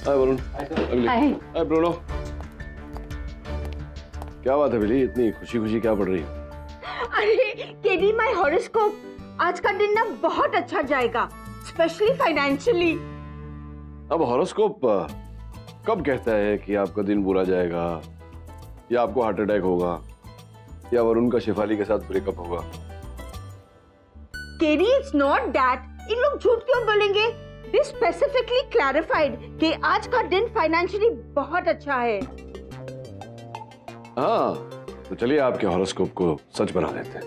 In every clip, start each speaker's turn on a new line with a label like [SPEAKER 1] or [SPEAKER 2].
[SPEAKER 1] हाय वरुण। हाय Bruno. क्या बात है बिली, इतनी खुशी खुशी क्या पढ़ रही है?
[SPEAKER 2] अरे केडी, माय हॉरोस्कोप, आज का दिन ना बहुत अच्छा जाएगा, स्पेशली फाइनेंशियली।
[SPEAKER 1] अब हॉरोस्कोप कब कहता है कि आपका दिन बुरा जाएगा, या आपको हार्ट अटैक होगा, या वरुण का शेफाली के साथ ब्रेकअप होगा?
[SPEAKER 2] KD, it's not that. इन लोग झूठ क्यों बोलेंगे? They specifically clarified कि आज का दिन फाइनेंशियली बहुत अच्छा है।
[SPEAKER 1] हाँ, तो चलिए आपके हॉरोस्कोप को सच बना देते हैं।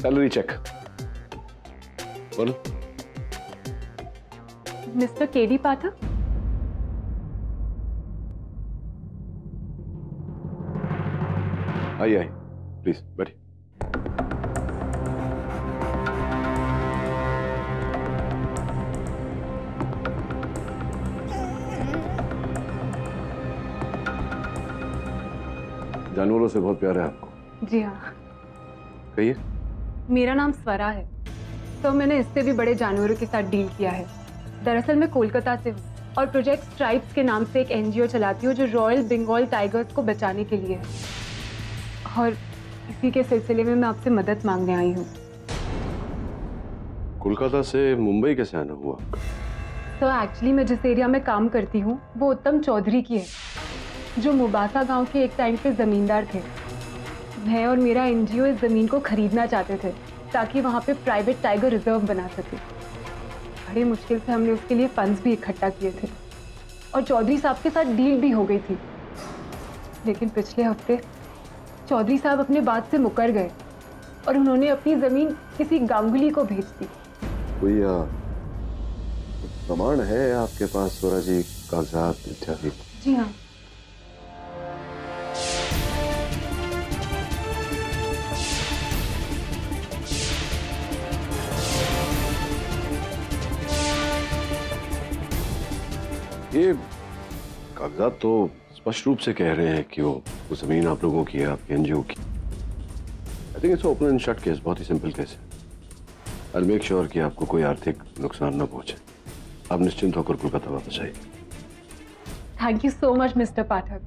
[SPEAKER 1] Salary cheque. बोल।
[SPEAKER 3] मिस्टर केडी पाठक,
[SPEAKER 1] आइए प्लीज बैठिए। जानवरों से बहुत प्यार है आपको?
[SPEAKER 3] जी हाँ।
[SPEAKER 1] कहिए।
[SPEAKER 3] मेरा नाम स्वरा है, तो मैंने इससे भी बड़े जानवरों के साथ डील किया है। दरअसल मैं कोलकाता से हूँ और प्रोजेक्ट स्ट्राइप्स के नाम से एक एनजीओ चलाती हूँ जो रॉयल बंगाल टाइगर्स को बचाने के लिए है, और इसी के सिलसिले में मैं आपसे मदद मांगने आई हूँ।
[SPEAKER 1] कोलकाता से मुंबई कैसे आना हुआ?
[SPEAKER 3] तो एक्चुअली मैं जिस एरिया में काम करती हूँ वो उत्तम चौधरी की है, जो मुबासा गांव के एक टाइम पे जमींदार थे। मैं और मेरा एनजीओ इस जमीन को खरीदना चाहते थे ताकि वहां पे प्राइवेट टाइगर रिजर्व बना सके। बड़ी मुश्किल से हमने उसके लिए फंड्स भी इकट्ठा किए थे और चौधरी साहब के साथ डील भी हो गई थी, लेकिन पिछले हफ्ते चौधरी साहब अपने बात से मुकर गए और उन्होंने अपनी जमीन किसी गांगुली को भेज दी।
[SPEAKER 1] कोई प्रमाण है आपके पास स्वरा जी, कागजात इत्यादि?
[SPEAKER 3] जी हाँ।
[SPEAKER 1] ये कागजात तो स्पष्ट रूप से कह रहे हैं कि वो जमीन आप लोगों की है, आपके एनजीओ की। I think it's open and shut case, बहुत ही सिंपल केस है। आई मेक श्योर कि आपको कोई आर्थिक नुकसान ना पहुंचे। आप निश्चिंत होकर कोलकाता वापस आइए।
[SPEAKER 3] Thank you so much mister Pathak.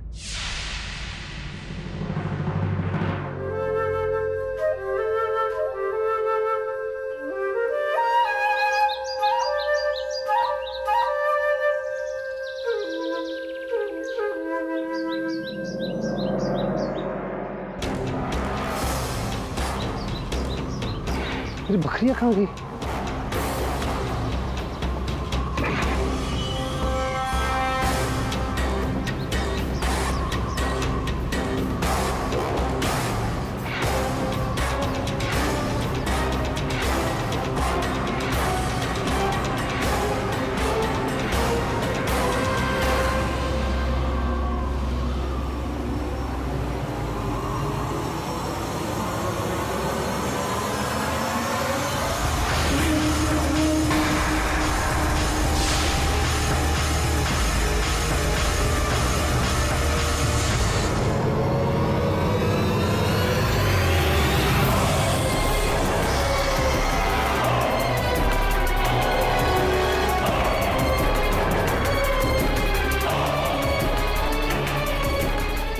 [SPEAKER 4] मेरी बकरियां कहाँ गई?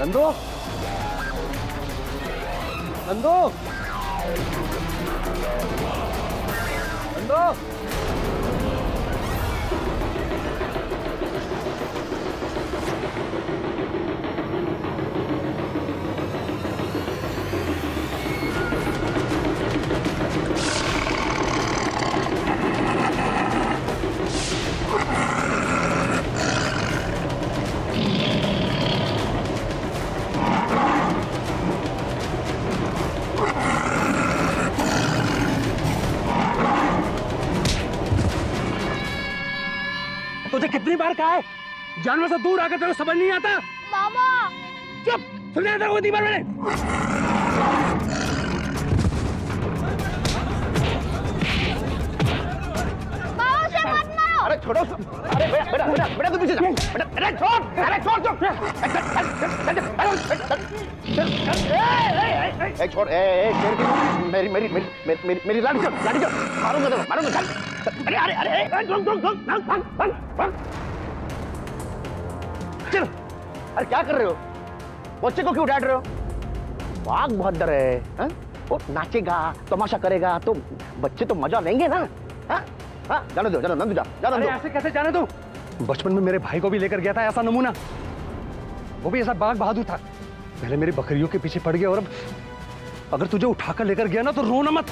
[SPEAKER 4] नंदो, नंदो, नंदो। तुझे कितनी बार कहा है जानवर से दूर आकर तेरे को समझ नहीं आता?
[SPEAKER 2] मामा
[SPEAKER 4] चुप, सुन रहा था दीवार मैंने।
[SPEAKER 2] मामा से मत मारो।
[SPEAKER 4] अरे छोड़ो, अरे बेटा बेटा बेटा बेटा तू पीछे जा, बेटा अरे छोड़, अरे छोड़ छोड़, छोड़, मेरी मेरी मेरी मेरी मेरी लाठी छोड़, मारूंगा तो मारूंगा।
[SPEAKER 5] अरे अरे अरे चलो, अरे क्या कर रहे हो? बच्चे को क्यों डांट रहे हो? बाघ बहुत डर है, वो नाचेगा तमाशा करेगा तो बच्चे तो मजा लेंगे ना। जाने दो, जाने दो, जाने दो।
[SPEAKER 4] ऐसे कैसे जाने दो? बचपन में मेरे भाई को भी लेकर गया था ऐसा नमूना, वो भी ऐसा बाघ बहादुर था। पहले मेरी बकरियों के पीछे पड़ गया और अब अगर तुझे उठाकर लेकर गया ना तो रोना मत।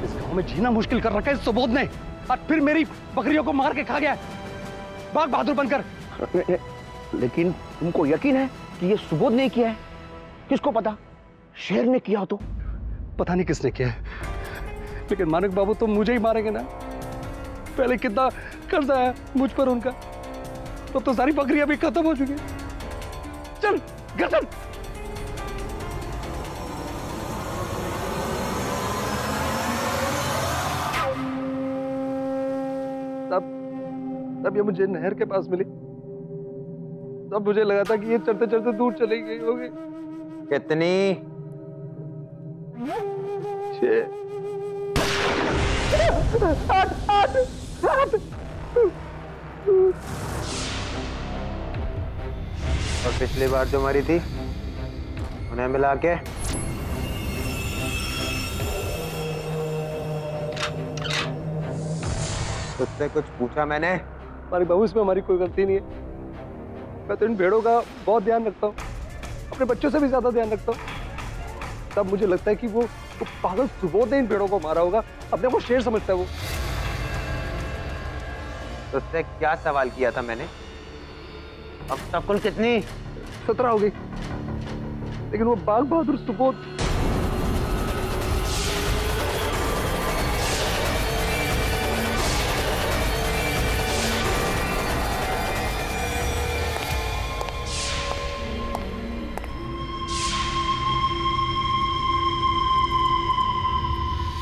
[SPEAKER 4] इस गांव में जीना मुश्किल कर रखा है इस सुबोध ने, और फिर मेरी बकरियों को मार के खा गया बाघ बहादुर बनकर।
[SPEAKER 5] लेकिन तुमको यकीन है कि ये सुबोध ने किया है? किसको पता, शेर ने किया हो तो?
[SPEAKER 4] पता नहीं किसने किया है, लेकिन मानक बाबू तो मुझे ही मारेंगे ना। पहले कितना कर्जा है मुझ पर उनका, तो सारी बकरियां भी खत्म हो चुकी। चल घर चल। तब ये मुझे नहर के पास मिली, तब मुझे लगा था कि ये चढ़ते चढ़ते दूर चली गई होगी।
[SPEAKER 6] कितनी?
[SPEAKER 4] 6।
[SPEAKER 6] और पिछली बार जो मरी थी उन्हें मिला के? तुझसे कुछ पूछा मैंने?
[SPEAKER 4] हमारी बहू, इसमें हमारी कोई गलती नहीं है। मैं तो इन भेड़ों का बहुत ध्यान रखता हूँ, अपने बच्चों से भी ज्यादा ध्यान रखता हूँ। तब मुझे लगता है कि वो पागल सुबोध ने इन भेड़ों को मारा होगा, अपने को शेर समझता है वो।
[SPEAKER 6] तुझसे क्या सवाल किया था मैंने? अब तक कुल कितनी?
[SPEAKER 4] 17 हो गई, लेकिन वो बाघ बहादुर सुबोध।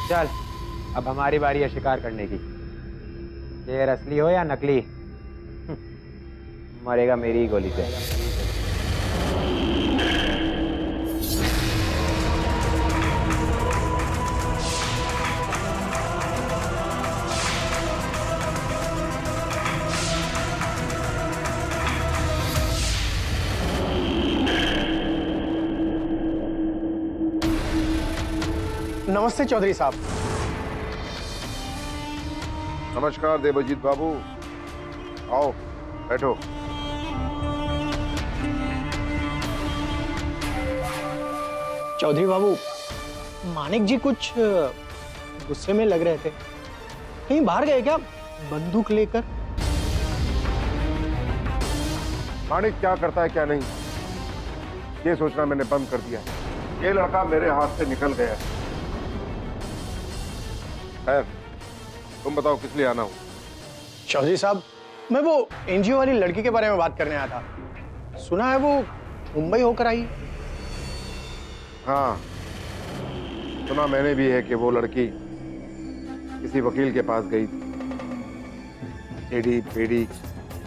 [SPEAKER 6] चल, अब हमारी बारी है शिकार करने की। शेर असली हो या नकली, मरेगा मेरी ही गोली से।
[SPEAKER 7] नमस्ते चौधरी साहब।
[SPEAKER 8] नमस्कार देवजीत बाबू, आओ बैठो।
[SPEAKER 7] चौधरी बाबू, मानिक जी कुछ गुस्से में लग रहे थे, कहीं बाहर गए क्या बंदूक लेकर?
[SPEAKER 8] मानिक क्या करता है क्या नहीं, ये सोचना मैंने बंद कर दिया। ये लड़का मेरे हाथ से निकल गया है। तुम बताओ किस लिए आना हो?
[SPEAKER 7] चौधरी साहब, मैं वो एनजीओ वाली लड़की के बारे में बात करने आया था। सुना है वो मुंबई होकर आई।
[SPEAKER 8] हाँ, सुना मैंने भी है कि वो लड़की किसी वकील के पास गई थी।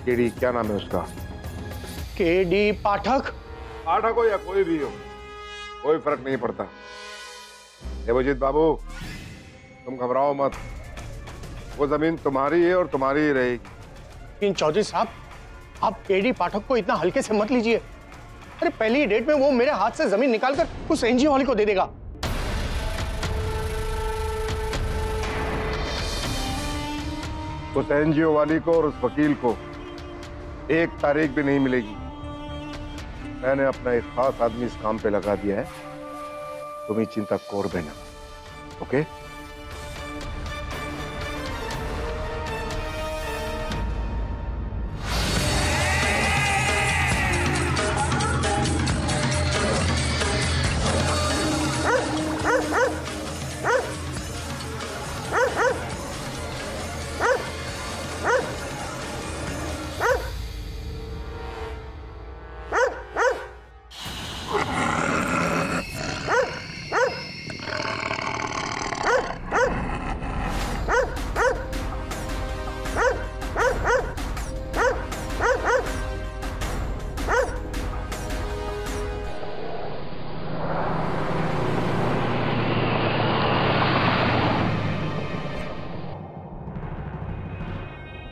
[SPEAKER 8] केडी क्या नाम है उसका?
[SPEAKER 7] केडी पाठक।
[SPEAKER 8] पाठक हो या कोई भी हो, कोई फर्क नहीं पड़ता। देवजीत बाबू, तुम घबराओ मत, वो जमीन तुम्हारी है और तुम्हारी ही रहेगी।
[SPEAKER 7] लेकिन चौधरी साहब, आप केडी पाठक को इतना हल्के से मत लीजिए। अरे पहली डेट में वो मेरे हाथ से जमीन निकालकर उस एनजीओ वाले को दे देगा।
[SPEAKER 8] उस एनजीओ वाली को और उस वकील को 1 तारीख भी नहीं मिलेगी। मैंने अपना एक खास आदमी इस काम पे लगा दिया है, तुम्हें चिंता कोर बना। ओके?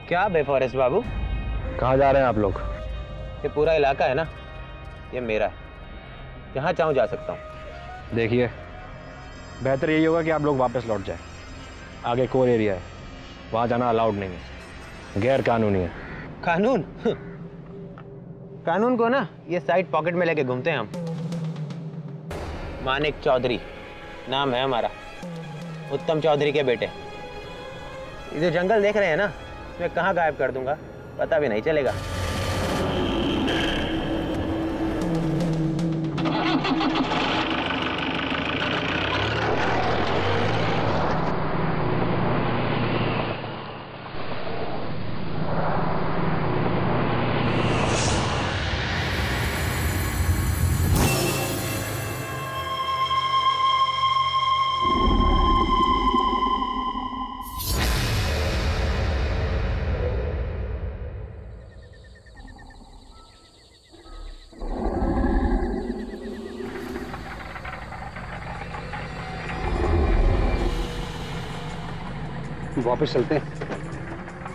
[SPEAKER 6] क्या बे फॉरेस्ट बाबू,
[SPEAKER 4] कहाँ जा रहे हैं आप लोग?
[SPEAKER 6] ये पूरा इलाका है ना, ये मेरा है, जहाँ चाहूँ जा सकता हूँ।
[SPEAKER 4] देखिए, बेहतर यही होगा कि आप लोग वापस लौट जाएं। आगे कोर एरिया है, वहाँ जाना अलाउड नहीं है, गैर कानूनी है।
[SPEAKER 6] कानून? कानून को ना ये साइड पॉकेट में लेके घूमते हैं हम। मानिक चौधरी नाम है हमारा, उत्तम चौधरी के बेटे। ये जो जंगल देख रहे हैं ना, इसमें कहाँ गायब कर दूंगा पता भी नहीं चलेगा।
[SPEAKER 4] वापस चलते हैं,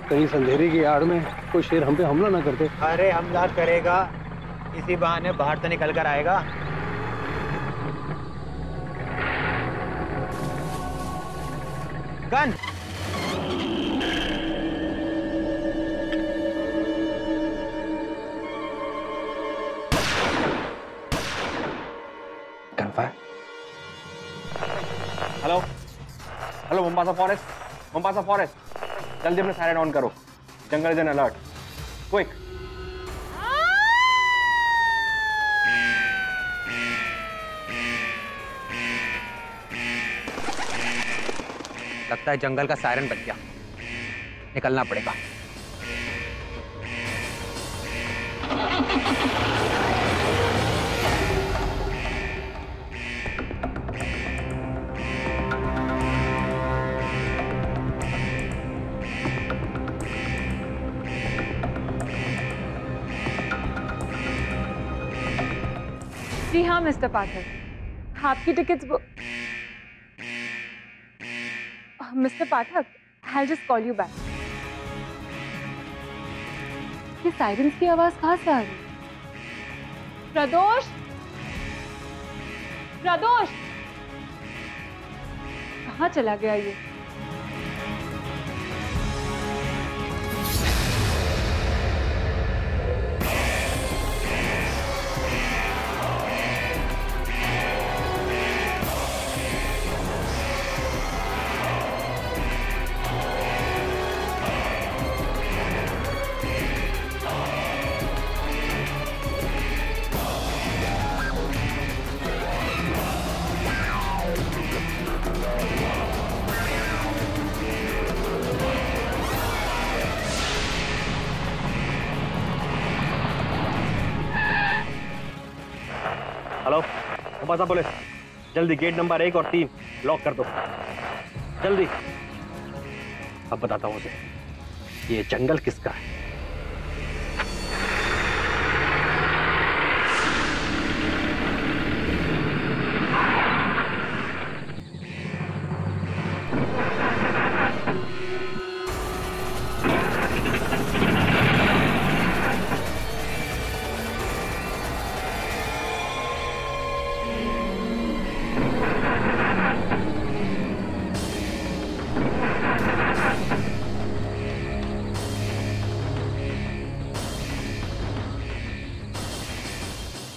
[SPEAKER 4] कहीं संधेरी की आड़ में कोई शेर हम पे हमला ना करते।
[SPEAKER 6] अरे हमला करेगा, इसी बहाने बाहर तो निकल कर आएगा। Gun!
[SPEAKER 4] Gunfire.
[SPEAKER 9] Hello hello, Mombasa forest, Mombasa forest, जल्दी अपने सायरन ऑन करो। Jungle is an alert, quick.
[SPEAKER 6] लगता है जंगल का सायरन बज गया, निकलना पड़ेगा।
[SPEAKER 3] जी हाँ मिस्टर पाठक, आपकी tickets mister Pathak, I'll just call you back. ये साइरेंस की आवाज कहाँ से आ रही है? प्रदोष, प्रदोष, कहाँ चला गया ये?
[SPEAKER 9] हेलो मोम्बासा पुलिस, जल्दी गेट नंबर 1 और 3 लॉक कर दो, जल्दी।
[SPEAKER 4] अब बताता हूँ उसे ये जंगल किसका है।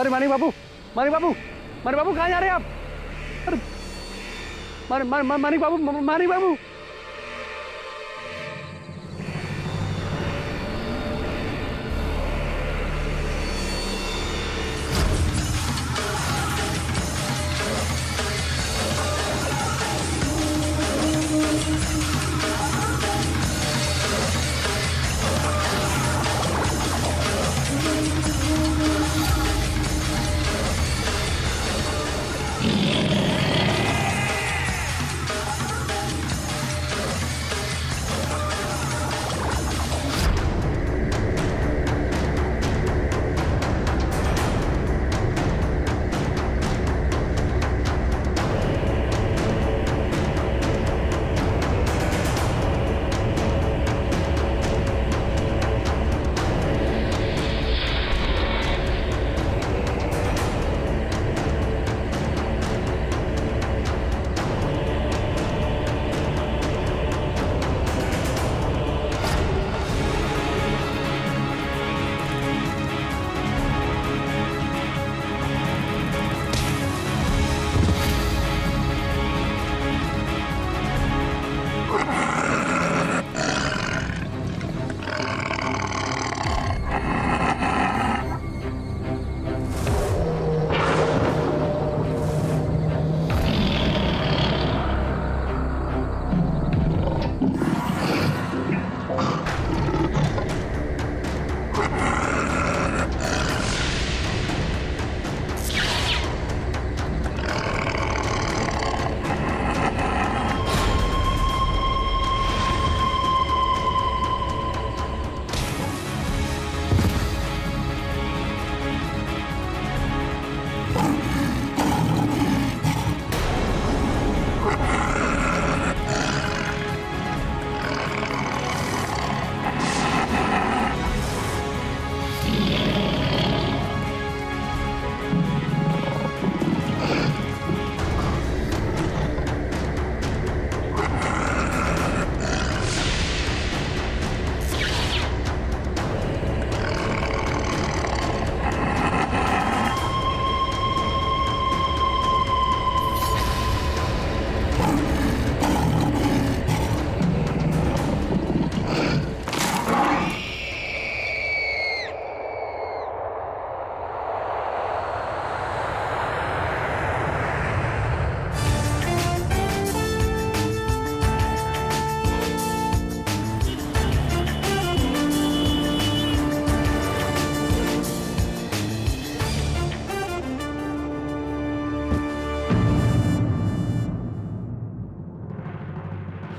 [SPEAKER 4] अरे मानिक बाबू, मानिक बाबू, मानिक बाबू, कहाँ जा रहे हैं आप? अरे मानिक बाबू, मानिक बाबू।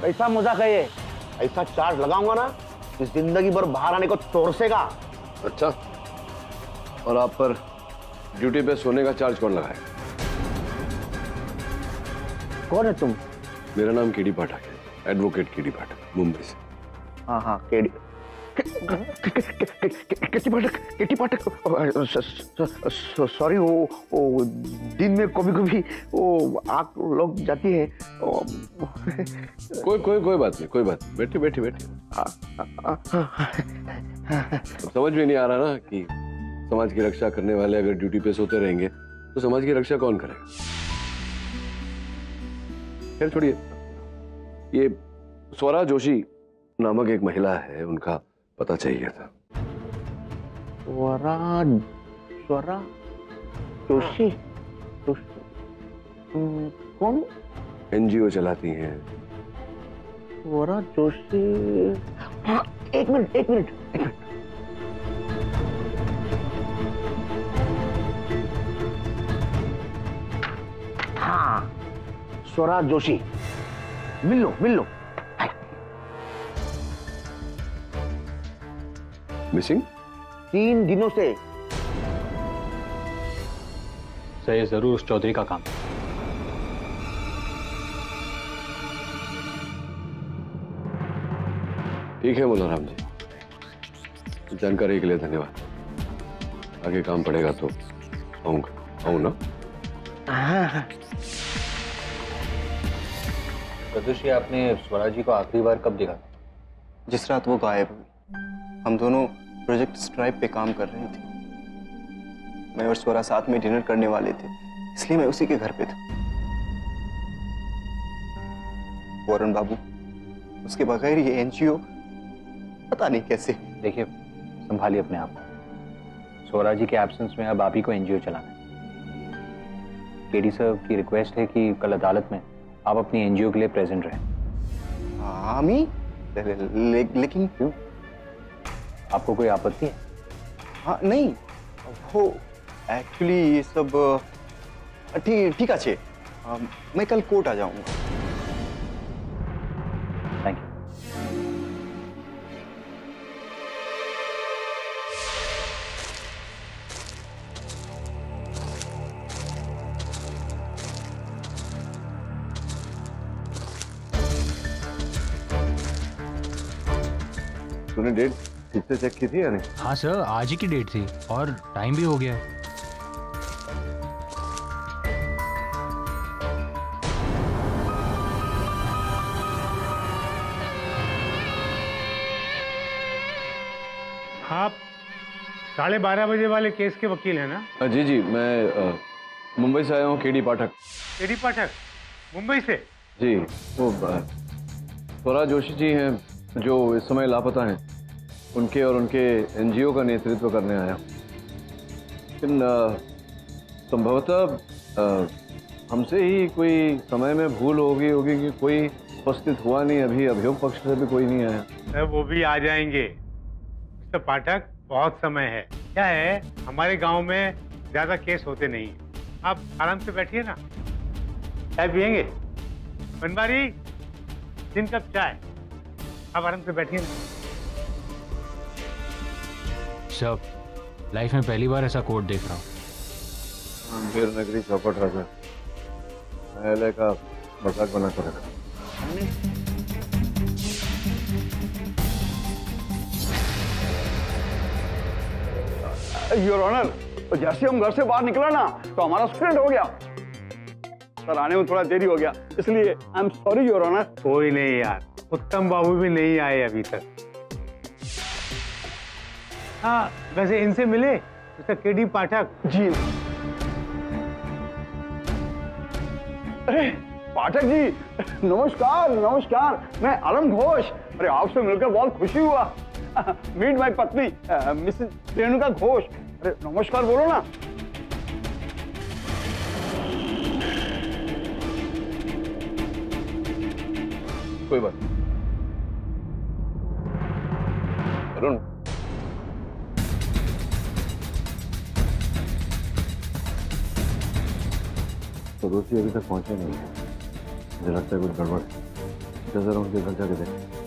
[SPEAKER 5] कैसा मजाक है ये? ऐसा चार्ज लगाऊंगा ना कि जिंदगी भर बाहर आने को तोड़सेगा।
[SPEAKER 1] अच्छा, और आप पर ड्यूटी पे सोने का चार्ज कौन लगाएगा?
[SPEAKER 5] कौन है तुम?
[SPEAKER 1] मेरा नाम केडी पाठक है, एडवोकेट केडी पाठक, मुंबई से।
[SPEAKER 5] हाँ हाँ, केटी पाठक। सॉरी, वो दिन में कभी कभी वो आँख लग जाती है।
[SPEAKER 1] कोई बात नहीं, बैठी। समझ में नहीं आ रहा ना कि समाज की रक्षा करने वाले अगर ड्यूटी पे सोते रहेंगे तो समाज की रक्षा कौन करेगा? खैर छोड़िए, ये स्वरा जोशी नामक एक महिला है, उनका पता चाहिए था।
[SPEAKER 5] स्वरा जोशी कौन?
[SPEAKER 1] एनजीओ चलाती हैं।
[SPEAKER 5] स्वरा जोशी, हाँ, एक मिनट। हाँ, स्वरा जोशी, मिल लो।
[SPEAKER 1] मिसिंग
[SPEAKER 5] 3 दिनों से।
[SPEAKER 9] सर ये जरूर उस चौधरी का काम।
[SPEAKER 1] ठीक है मुलाराम जी, जानकारी के लिए धन्यवाद। आगे काम पड़ेगा तो आऊँ ना?
[SPEAKER 10] प्रदूष जी, आपने स्वरा जी को आखिरी बार कब देखा?
[SPEAKER 11] जिस रात वो गायब हुई। हम दोनों प्रोजेक्ट स्ट्राइप पे काम कर रहे थे। मैं और स्वरा साथ में डिनर करने वाले थे, इसलिए मैं उसी के घर पे था। वरुण बाबू, उसके बगैर ये एनजीओ पता नहीं कैसे।
[SPEAKER 10] देखिए, संभालिए अपने आप को। स्वरा जी के एब्सेंस में अब आप ही को एनजीओ चलाना है। केडी सर की रिक्वेस्ट है कि कल अदालत में आप अपनी एनजीओ के लिए प्रेजेंट रहें।
[SPEAKER 11] हामी? लेकिन क्यों?
[SPEAKER 10] आपको कोई आपत्ति है?
[SPEAKER 11] हाँ नहीं, वो एक्चुअली ये सब ठीक है। मैं कल कोर्ट आ जाऊंगा।
[SPEAKER 10] Thank you.
[SPEAKER 1] तूने डेट ठीक से चेक की थी या नहीं?
[SPEAKER 12] हाँ सर, आज ही की डेट थी और टाइम भी हो गया है।
[SPEAKER 13] आप 12:30 बजे वाले केस के वकील हैं ना?
[SPEAKER 1] जी, मैं मुंबई से आया हूँ, केडी पाठक।
[SPEAKER 13] केडी पाठक, मुंबई से?
[SPEAKER 1] जी, वो स्वरा जोशी जी हैं जो इस समय लापता हैं। उनके और उनके एनजीओ का नेतृत्व करने आया। लेकिन संभवतः हमसे ही कोई समय में भूल होगी कि कोई उपस्थित हुआ नहीं। अभी अभियोग पक्ष से भी कोई नहीं आया।
[SPEAKER 13] वो भी आ जाएंगे मिस्टर पाठक, बहुत समय है। क्या है, हमारे गांव में ज्यादा केस होते नहीं। आप आराम से बैठिए ना, चाय पियेंगे? बनवारी, 3 कप चाय। आप आराम से बैठिए ना।
[SPEAKER 12] सब लाइफ में पहली बार ऐसा कोर्ट देख रहा हूँ।
[SPEAKER 1] फिर नगरी चौपट राजा न्यायालय का मजाक बना कर रखा।
[SPEAKER 4] योर ऑनर, जैसे हम घर से बाहर निकला ना तो हमारा एक्सीडेंट हो गया। सर आने में थोड़ा देरी हो गया, इसलिए I am sorry your honour.
[SPEAKER 13] कोई नहीं यार, उत्तम बाबू भी नहीं आए अभी तक। हाँ, वैसे इनसे मिले मिस्टर केडी पाठक
[SPEAKER 4] जी। अरे पाठक जी, नमस्कार। मैं आलम घोष। अरे आपसे मिलकर बहुत खुशी हुआ। मीट माई पत्नी मिसेस रेणुका घोष। अरे नमस्कार बोलो ना।
[SPEAKER 1] कोई बात नहीं। अरुण, तो दोषी अभी तक पहुंचे नहीं है। मुझे लगता है कुछ गड़बड़ है। अच्छा जरा उनके घर जाके देखें।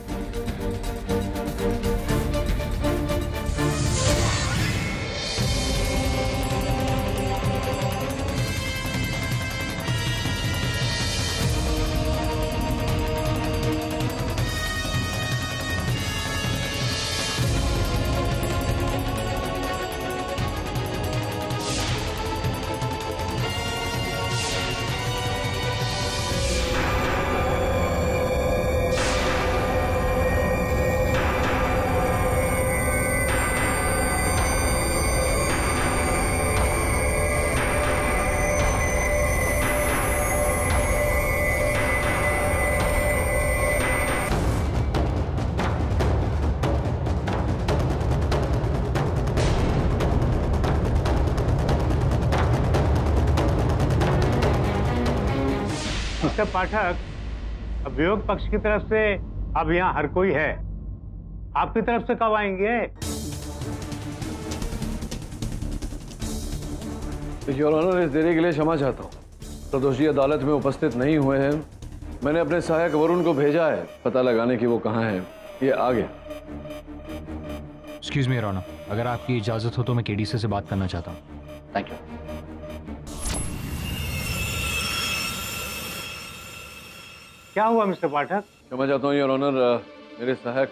[SPEAKER 13] मिस्टर पाठक, अभियोग पक्ष की तरफ से अब यहाँ हर कोई है, आपकी तरफ से कब आएंगे?
[SPEAKER 1] योर ऑनर, इस देरी के लिए क्षमा चाहता हूँ। प्रदोष जी अदालत में उपस्थित नहीं हुए हैं। मैंने अपने सहायक वरुण को भेजा है पता लगाने की वो कहाँ है। ये आ गया।
[SPEAKER 12] एक्सक्यूज मी योर ऑनर, अगर आपकी इजाजत हो तो मैं केडीसी से बात करना चाहता हूँ।
[SPEAKER 5] Thank you.
[SPEAKER 13] क्या हुआ मिस्टर पाठक?
[SPEAKER 1] क्षमा चाहता हूँ योर ऑनर, मेरे सहायक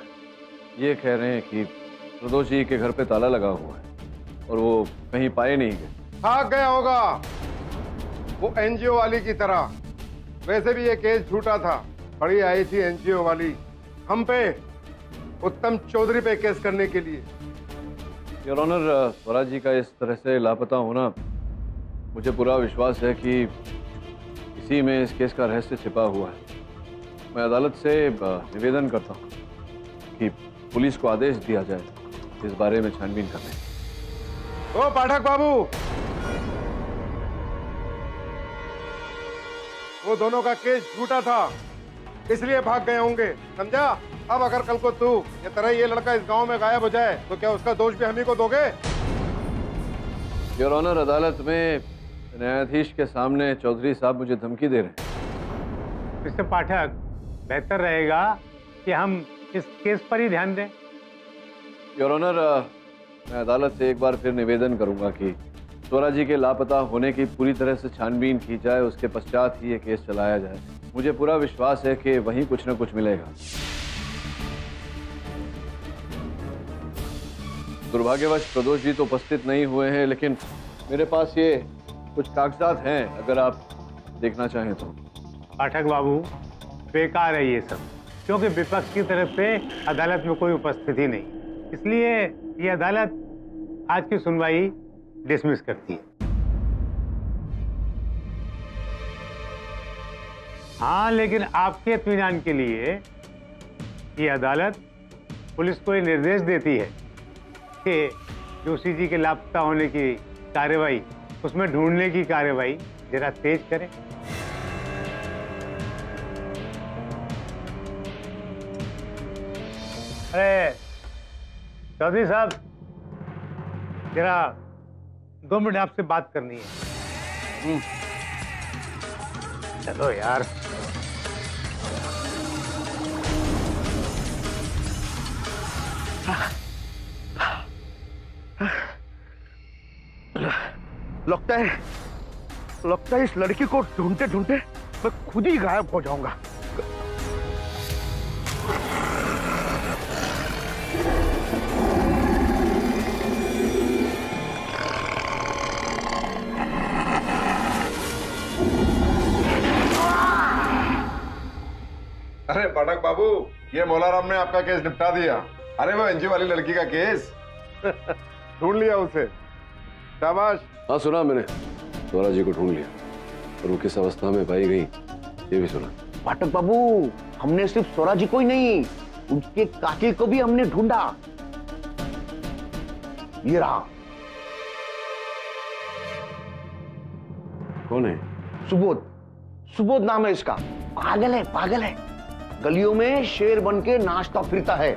[SPEAKER 1] ये कह रहे हैं कि प्रदोष जी के घर पे ताला लगा हुआ है और वो कहीं पाए नहीं गए।
[SPEAKER 8] भाग गया होगा वो एनजीओ वाली की तरह। वैसे भी ये केस झूठा था। बड़ी आई थी एनजीओ वाली हम पे, उत्तम चौधरी पे केस करने के लिए।
[SPEAKER 1] योर ऑनर, स्वराज जी का इस तरह से लापता होना, मुझे पूरा विश्वास है कि इसी में इस केस का रहस्य छिपा हुआ है। मैं अदालत से निवेदन करता हूँ कि पुलिस को आदेश दिया जाए इस बारे में छानबीन करने।
[SPEAKER 8] ओ पाठक बाबू, वो दोनों का केस झूठा था, इसलिए भाग गए होंगे, समझा? अब अगर कल को तू ये तरह ये लड़का इस गांव में गायब हो जाए तो क्या उसका दोष भी हम ही को दोगे?
[SPEAKER 1] योर ऑनर, अदालत में न्यायाधीश के सामने चौधरी साहब मुझे धमकी दे रहे हैं।
[SPEAKER 13] मिस्टर पाठक, बेहतर रहेगा कि हम इस केस पर ही ध्यान दें।
[SPEAKER 1] योर ऑनर, मैं अदालत से एक बार फिर निवेदन करूंगा कि स्वराज जी के लापता होने की पूरी तरह से छानबीन की जाए, उसके पश्चात ही ये केस चलाया जाए। मुझे पूरा विश्वास है कि वहीं कुछ न कुछ मिलेगा। दुर्भाग्यवश प्रदोष जी तो उपस्थित नहीं हुए हैं, लेकिन मेरे पास ये कुछ कागजात हैं, अगर आप देखना चाहें तो।
[SPEAKER 13] पाठक बाबू, बेकार है ये सब, क्योंकि विपक्ष की तरफ से अदालत में कोई उपस्थिति नहीं, इसलिए ये अदालत आज की सुनवाई डिसमिस करती है। हाँ, लेकिन आपके इत्मीनान के लिए ये अदालत पुलिस को ये निर्देश देती है कि जोशी जी के लापता होने की कार्रवाई, उसमें ढूंढने की कार्रवाई जरा तेज करें। अरे चौधरी साहब, जरा 2 मिनट आपसे बात करनी है। चलो यार।
[SPEAKER 5] लगता है इस लड़की को ढूंढते ढूंढते मैं खुद ही गायब हो जाऊंगा।
[SPEAKER 8] अरे पाठक बाबू, ये मौलाराम ने आपका केस निपटा दिया। अरे वो एनजीओ वाली लड़की का केस ढूंढ लिया उसे। शाबाश।
[SPEAKER 1] हाँ, सुना मैंने, स्वराज जी को ढूंढ लिया और वो किस अवस्था में पाई गई ये भी सुना।
[SPEAKER 5] पाठक बाबू, हमने सिर्फ स्वराज जी को ही नहीं, उसके कातिल को भी हमने ढूंढा। ये रहा।
[SPEAKER 1] कौन है?
[SPEAKER 5] सुबोध। सुबोध नाम है इसका। पागल है, पागल है। गलियों में शेर बन के नाचता फिरता है।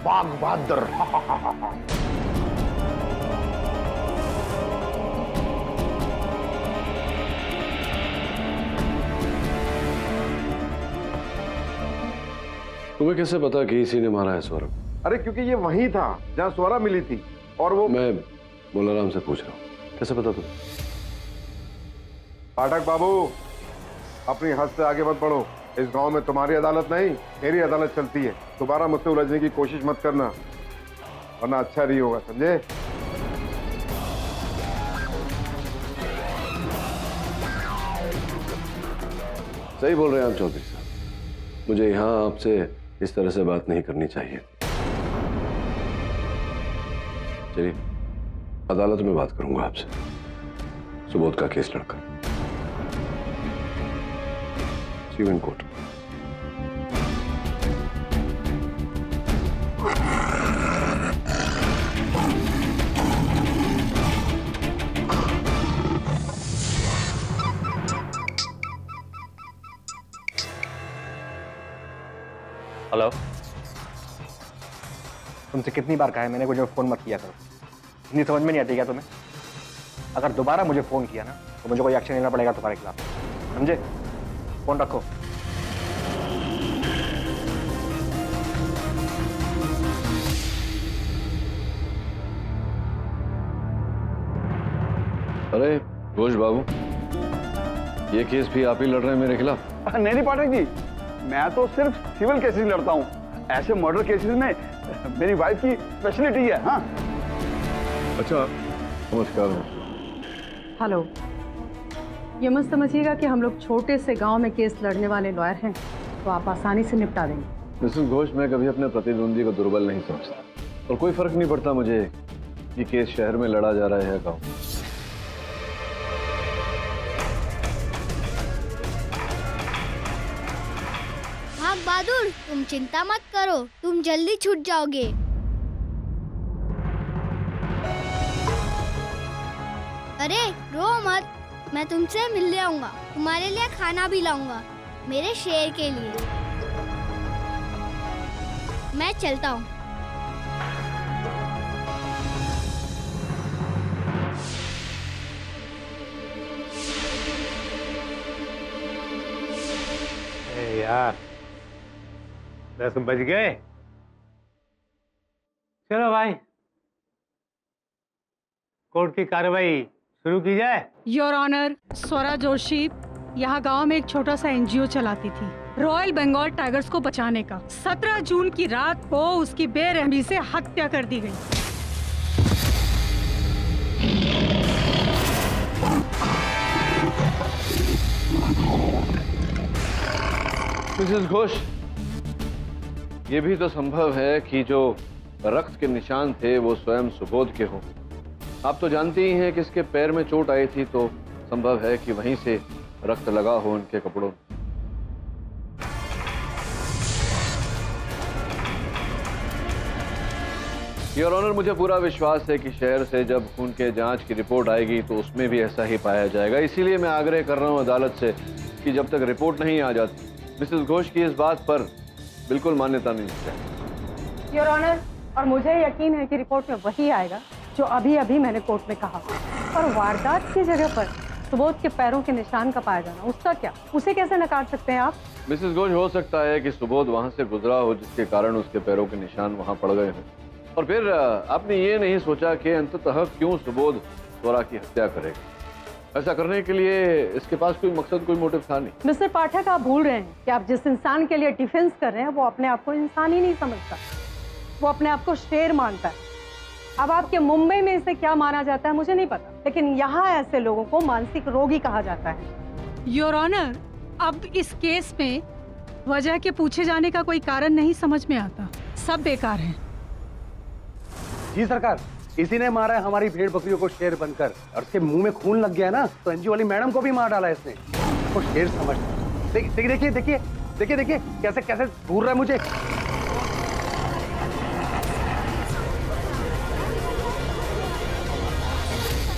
[SPEAKER 5] बाघ बहादुर।
[SPEAKER 1] तुम्हें कैसे पता कि इसी ने मारा है स्वरा?
[SPEAKER 8] अरे क्योंकि ये वहीं था जहां स्वरा मिली थी और वो।
[SPEAKER 1] मैं मोलाराम से पूछ रहा हूँ, कैसे पता तुम्हें?
[SPEAKER 8] पाठक बाबू, अपनी हद से आगे मत बढ़ो। इस गांव में तुम्हारी अदालत नहीं, मेरी अदालत चलती है। दोबारा मुझसे उलझने की कोशिश मत करना, वरना अच्छा नहीं होगा, समझे?
[SPEAKER 1] सही बोल रहे हैं आप चौधरी साहब, मुझे यहाँ आपसे इस तरह से बात नहीं करनी चाहिए। चलिए, अदालत में बात करूंगा आपसे, सुबोध का केस लड़कर। See you in court.
[SPEAKER 9] Hello, तुमसे कितनी बार कहा है मैंने, मुझे फोन मत किया करो। इतनी समझ में नहीं आती क्या तुम्हें? अगर दोबारा मुझे फोन किया ना तो मुझे कोई एक्शन लेना पड़ेगा तुम्हारे खिलाफ, समझे? फोन रखो।
[SPEAKER 1] अरे घोष बाबू, ये केस भी आप ही लड़ रहे हैं मेरे खिलाफ?
[SPEAKER 14] नहीं पाठक जी, मैं तो सिर्फ सिविल केसेस लड़ता हूँ। ऐसे मर्डर केसेस में मेरी वाइफ की स्पेशलिटी है। हाँ,
[SPEAKER 1] अच्छा, नमस्कार।
[SPEAKER 15] हेलो, ये मत समझिएगा कि हम लोग छोटे से गांव में केस लड़ने वाले लॉयर हैं तो आप आसानी से निपटा देंगे।
[SPEAKER 1] मिसेस घोष, मैं कभी अपने प्रतिद्वंदी को दुर्बल नहीं समझता और कोई फर्क नहीं पड़ता मुझे कि केस शहर में लड़ा जा रहा है या गाँव।
[SPEAKER 16] हाँ बहादुर, तुम चिंता मत करो, तुम जल्दी छूट जाओगे। अरे रो मत, मैं तुमसे मिलने आऊंगा, तुम्हारे लिए खाना भी लाऊंगा, मेरे शेर के लिए। मैं चलता हूँ।
[SPEAKER 13] यार 10 बज गए। चलो भाई, कोर्ट की कार्रवाई शुरू की जाए।
[SPEAKER 15] योर ऑनर, स्वरा जोशी यहाँ गांव में एक छोटा सा एनजीओ चलाती थी, रॉयल बंगाल टाइगर्स को बचाने का। 17 जून की रात को उसकी बेरहमी से हत्या कर दी गई।
[SPEAKER 1] मिसेस घोष, ये भी तो संभव है कि जो रक्त के निशान थे वो स्वयं सुबोध के हों। आप तो जानते ही हैं कि इसके पैर में चोट आई थी, तो संभव है कि वहीं से रक्त लगा हो उनके कपड़ों में। योर ऑनर, मुझे पूरा विश्वास है कि शहर से जब खून के जांच की रिपोर्ट आएगी तो उसमें भी ऐसा ही पाया जाएगा। इसीलिए मैं आग्रह कर रहा हूं अदालत से कि जब तक रिपोर्ट नहीं आ जाती, मिसेस घोष की इस बात पर बिल्कुल मान्यता नहीं चाहिए।
[SPEAKER 15] योर ऑनर, और मुझे यकीन है कि रिपोर्ट में वही आएगा जो अभी अभी मैंने कोर्ट में कहा। और वारदात की जगह पर सुबोध के पैरों के निशान का पाया जाना, उसका क्या? उसे कैसे नकार सकते हैं आप?
[SPEAKER 1] मिसेस घोष, हो सकता है कि सुबोध वहां से गुजरा हो जिसके कारण उसके पैरों के निशान वहां पड़ गए हों, और फिर आपने ये नहीं सोचा कि अंततः क्यों सुबोध स्वरा की हत्या करेगा। ऐसा करने के लिए इसके पास कोई मकसद, कोई मोटिव था नहीं।
[SPEAKER 15] मिस्टर पाठक, आप भूल रहे हैं कि आप जिस इंसान के लिए डिफेंस कर रहे हैं वो अपने आप को इंसान ही नहीं समझता, वो अपने आप को शेर मानता है। अब आपके मुंबई में इसे क्या माना जाता है मुझे नहीं पता, लेकिन यहाँ ऐसे लोगों को मानसिक रोगी कहा जाता है। योर ऑनर, अब इस केस में वजह के पूछे जाने का कोई कारण नहीं समझ में आता, सब बेकार है।
[SPEAKER 4] जी सरकार, इसी ने मारा है हमारी भेड़ बकरियों को शेर बनकर, और उसके मुंह में खून लग गया ना तो एनजीओ वाली मैडम को भी मार डाला इसने। वो शेर समझ, देखिए देखिए देखिए देखिए देखिए कैसे कैसे घूर रहा है मुझे।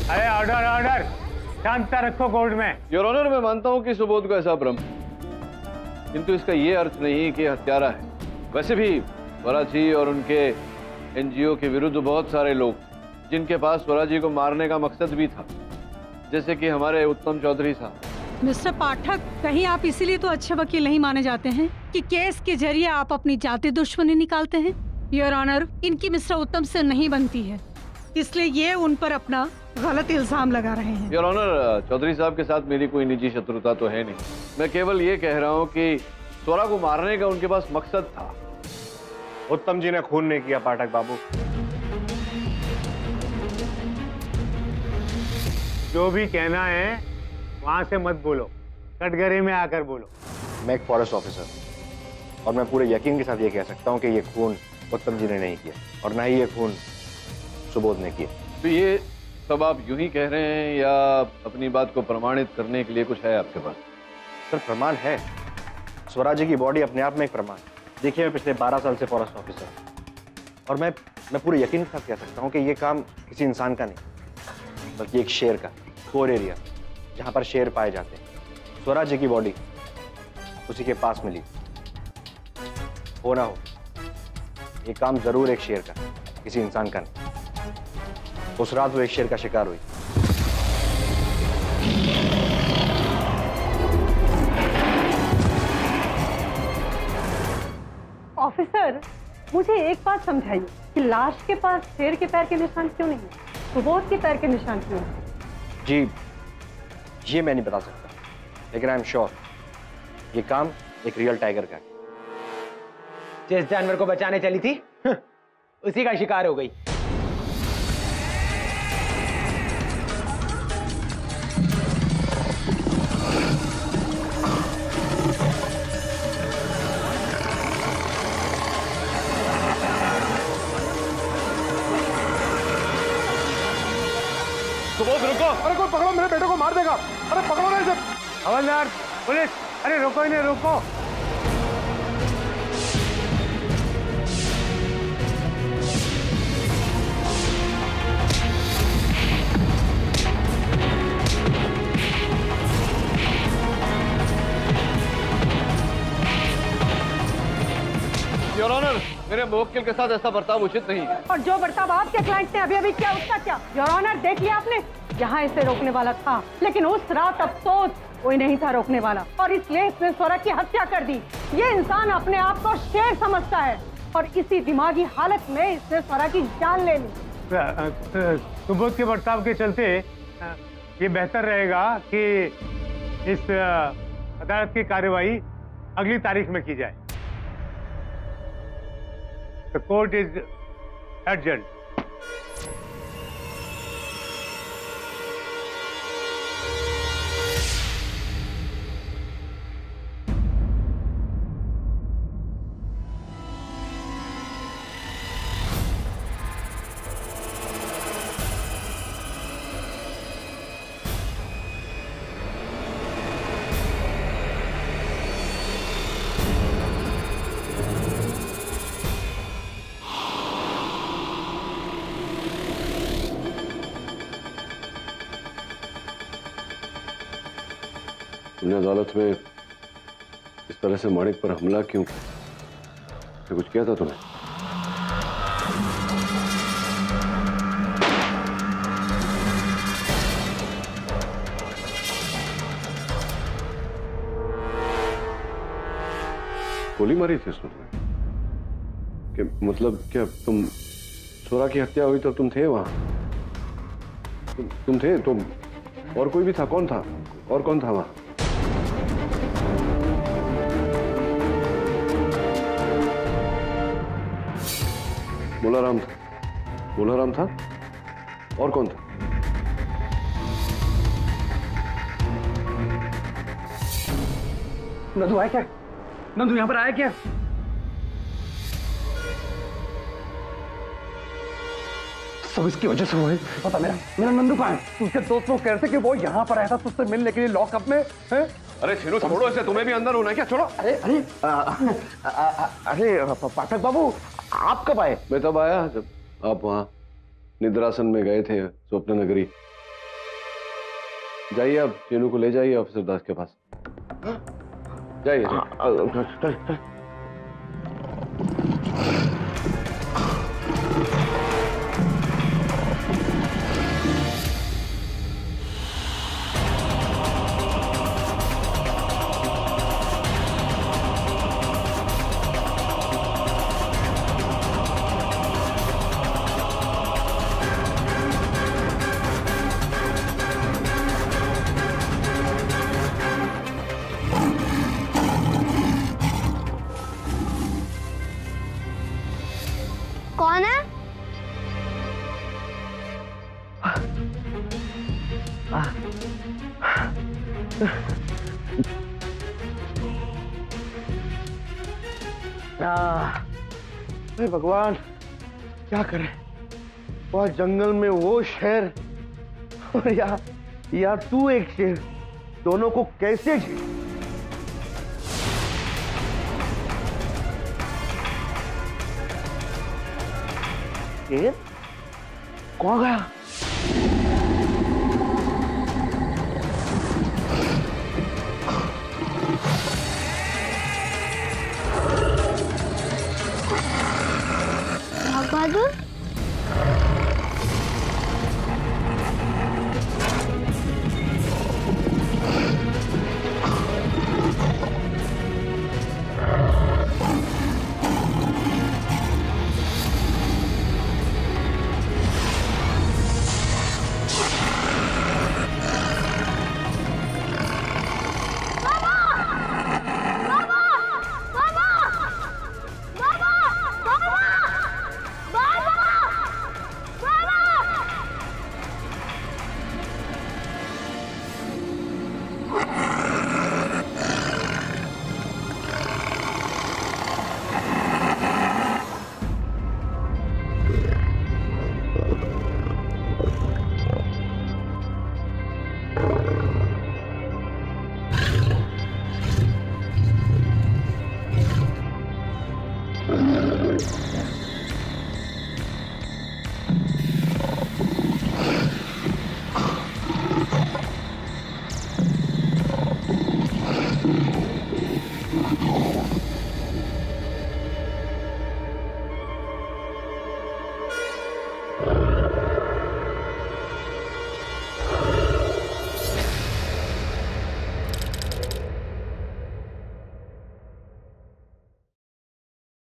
[SPEAKER 13] अरे ऑर्डर ऑर्डर, शांतता रखो कोर्ट में।
[SPEAKER 1] योर ऑनर, मैं मानता हूं कि सुबोध को ऐसा भ्रम, किंतु इसका ये अर्थ नहीं कि हत्यारा है। वैसे भी स्वरा जी और उनके एनजीओ के विरुद्ध बहुत सारे लोग जिनके पास स्वरा जी को मारने का मकसद भी था, जैसे कि हमारे उत्तम चौधरी साहब,
[SPEAKER 15] मिस्टर पाठक, कहीं आप इसीलिए तो अच्छे वकील नहीं माने जाते हैं कि केस के जरिए आप अपनी जाति दुश्मनी निकालते हैं? योर ऑनर, इनकी मिस्टर उत्तम से नहीं बनती है, इसलिए ये उन पर अपना गलत इल्जाम लगा रहे हैं।
[SPEAKER 1] योर ऑनर, चौधरी साहब के साथ मेरी कोई निजी शत्रुता तो है नहीं। मैं केवल ये कह रहा हूँ कि स्वरा को मारने का उनके पास मकसद था।
[SPEAKER 9] उत्तम जी ने खून नहीं किया पाठक बाबू।
[SPEAKER 13] जो भी कहना है वहां से मत बोलो, कटघरे में आकर बोलो।
[SPEAKER 9] मैं एक फॉरेस्ट ऑफिसर और मैं पूरे यकीन के साथ ये कह सकता हूँ कि ये खून उत्तम जी ने नहीं किया और ना ही ये खून सुबोध ने किया।
[SPEAKER 1] तो ये सब आप यूं ही कह रहे हैं या अपनी बात को प्रमाणित करने के लिए कुछ है आपके पास?
[SPEAKER 9] सर प्रमाण है। स्वराज जी की बॉडी अपने आप में एक प्रमाण। देखिए, मैं पिछले 12 साल से फॉरेस्ट ऑफिसर और मैं पूरे यकीन के साथ कह सकता हूँ कि ये काम किसी इंसान का नहीं बल्कि एक शेर का, कोर एरिया जहाँ पर शेर पाए जाते हैं। स्वराज जी की बॉडी उसी के पास मिली। हो ना हो, ये काम जरूर एक शेर का, किसी इंसान का नहीं। उस रात वो एक शेर का शिकार हुई।
[SPEAKER 15] ऑफिसर, मुझे एक बात समझाइए कि लाश के पास शेर के पैर के निशान क्यों नहीं है, सुबोध के पैर के निशान क्यों है?
[SPEAKER 9] जी, ये मैं नहीं बता सकता, लेकिन आई एम श्योर ये काम एक रियल टाइगर का है।
[SPEAKER 6] जिस जानवर को बचाने चली थी उसी का शिकार हो गई।
[SPEAKER 8] सुबोध रुको! अरे कोई पकड़ो, मेरे बेटे को मार देगा। अरे पकड़ो ना इसे।
[SPEAKER 13] हवलदार, पुलिस, अरे रोको इन्हें, रोको।
[SPEAKER 1] योर ऑनर, मेरे मुवक्किल के साथ ऐसा बर्ताव उचित नहीं है।
[SPEAKER 15] और जो बर्ताव आपके क्लाइंट ने अभी किया उसका क्या? योर ऑनर, देख लिया आपने, यहाँ इसे रोकने वाला था, लेकिन उस रात अफसोस कोई नहीं था रोकने वाला और इसलिए इसने स्वरा की हत्या कर दी। ये इंसान अपने आप को शेर समझता है और इसी दिमागी हालत में इसने स्वरा की जान ले ली।
[SPEAKER 13] सुबोध के बर्ताव के चलते ये बेहतर रहेगा कि इस अदालत की कार्यवाही अगली तारीख में की जाए। The court is adjourned.
[SPEAKER 1] तुमने अदालत में इस तरह से माणिक पर हमला क्यों किया? कुछ किया था तुमने? गोली मारी थी उसने? कि मतलब क्या तुम स्वरा की हत्या हुई तो तुम थे वहां? तुम थे? तुम और कोई भी था? कौन था? और कौन था वहां? बोलाराम था। बोलाराम था और कौन था?
[SPEAKER 4] नंदू आया क्या? नंदू यहाँ पर आया क्या? सब इसकी वजह से हुआ है। पता मेरा नंदू कहाँ है? उसके दोस्त लोग कह रहे थे कि वो यहाँ पर आया था तुझसे मिलने के लिए लॉकअप में है?
[SPEAKER 1] अरे छीनू, छोड़ो इसे, तुम्हें भी अंदर होना है क्या? छोड़ो।
[SPEAKER 5] अरे पाठक बाबू, आप कब आए?
[SPEAKER 1] मैं तब आया जब आप वहां निद्रासन में गए थे, स्वप्न नगरी। जाइए, आप चीनू को ले जाइए ऑफिसर दास के पास। जाइए।
[SPEAKER 16] कौन है?
[SPEAKER 5] हे भगवान, क्या करें? वह जंगल में वो शेर और या तू एक शेर, दोनों को कैसे झेल? शेर कौन गया?
[SPEAKER 16] बहादुर